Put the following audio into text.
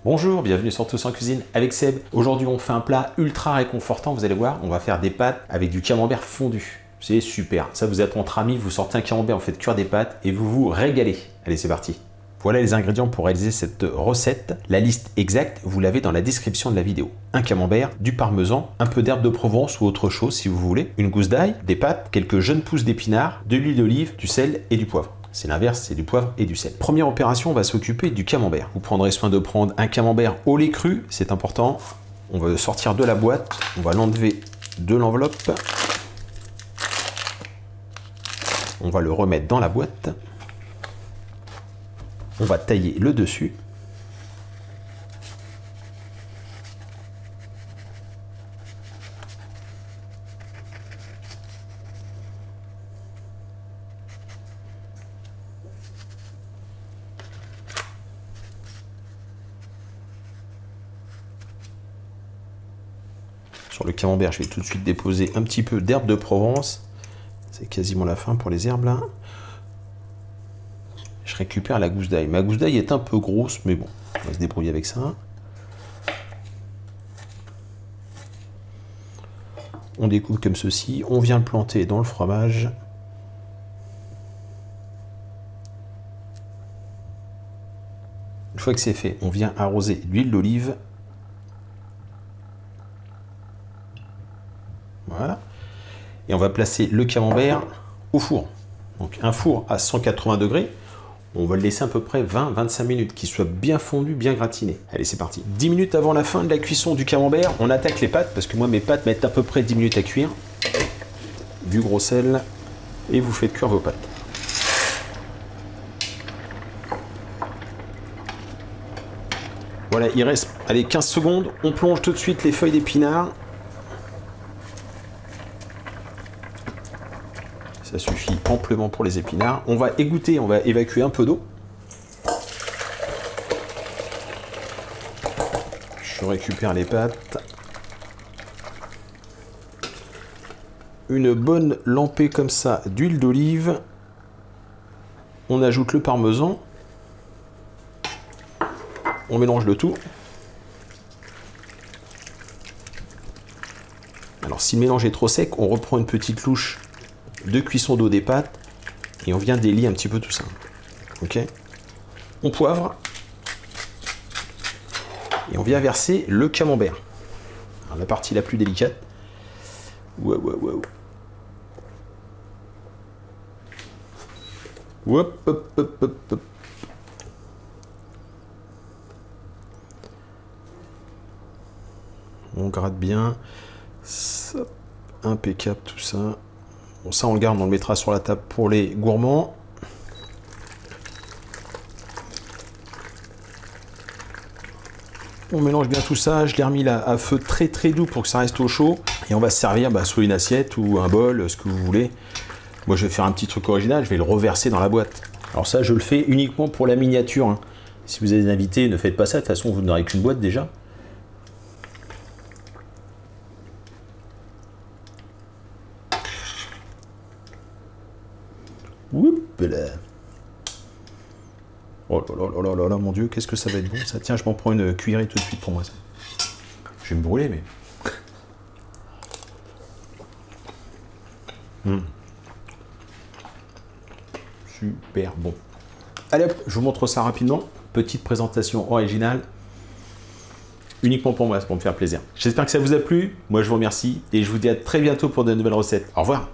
Bonjour, bienvenue sur Tous en Cuisine avec Seb. Aujourd'hui on fait un plat ultra réconfortant, vous allez voir, on va faire des pâtes avec du camembert fondu. C'est super, ça vous êtes entre amis, vous sortez un camembert, vous faites cuire des pâtes et vous vous régalez. Allez c'est parti. Voilà les ingrédients pour réaliser cette recette. La liste exacte, vous l'avez dans la description de la vidéo. Un camembert, du parmesan, un peu d'herbe de Provence ou autre chose si vous voulez, une gousse d'ail, des pâtes, quelques jeunes pousses d'épinards, de l'huile d'olive, du sel et du poivre. C'est l'inverse, c'est du poivre et du sel. Première opération, on va s'occuper du camembert. Vous prendrez soin de prendre un camembert au lait cru, c'est important. On va le sortir de la boîte, on va l'enlever de l'enveloppe. On va le remettre dans la boîte. On va tailler le dessus. Sur le camembert, je vais tout de suite déposer un petit peu d'herbe de Provence. C'est quasiment la fin pour les herbes là. Je récupère la gousse d'ail. Ma gousse d'ail est un peu grosse, mais bon, on va se débrouiller avec ça. On découpe comme ceci. On vient le planter dans le fromage. Une fois que c'est fait, on vient arroser d'huile d'olive. Voilà. Et on va placer le camembert au four. Donc un four à 180 degrés. On va le laisser à peu près 20-25 minutes, qu'il soit bien fondu, bien gratiné. Allez, c'est parti. 10 minutes avant la fin de la cuisson du camembert, on attaque les pâtes, parce que moi, mes pâtes mettent à peu près 10 minutes à cuire. Du gros sel, et vous faites cuire vos pâtes. Voilà, il reste, allez, 15 secondes. On plonge tout de suite les feuilles d'épinards. Ça suffit amplement pour les épinards. On va égoutter, on va évacuer un peu d'eau. Je récupère les pâtes. Une bonne lampée comme ça d'huile d'olive. On ajoute le parmesan. On mélange le tout. Alors si le mélange est trop sec, on reprend une petite louche de cuisson d'eau des pâtes et on vient délier un petit peu tout ça. Ok. On poivre et on vient verser le camembert. Alors, la partie la plus délicate. Wow. Hop. On gratte bien. Impeccable tout ça. Bon, ça on le garde, on le mettra sur la table pour les gourmands. On mélange bien tout ça, je l'ai remis là à feu très doux pour que ça reste au chaud. Et on va se servir soit une assiette ou un bol, ce que vous voulez. Moi je vais faire un petit truc original, je vais le reverser dans la boîte. Alors ça je le fais uniquement pour la miniature. Hein. Si vous avez des invités, ne faites pas ça, de toute façon vous n'aurez qu'une boîte déjà. Oups là. Oh là, mon Dieu, qu'est-ce que ça va être bon ça. Tiens, je m'en prends une cuillerée tout de suite pour moi. Ça. Je vais me brûler, mais... Super bon. Allez hop, je vous montre ça rapidement. Petite présentation originale. Uniquement pour moi, c'est pour me faire plaisir. J'espère que ça vous a plu. Moi, je vous remercie et je vous dis à très bientôt pour de nouvelles recettes. Au revoir.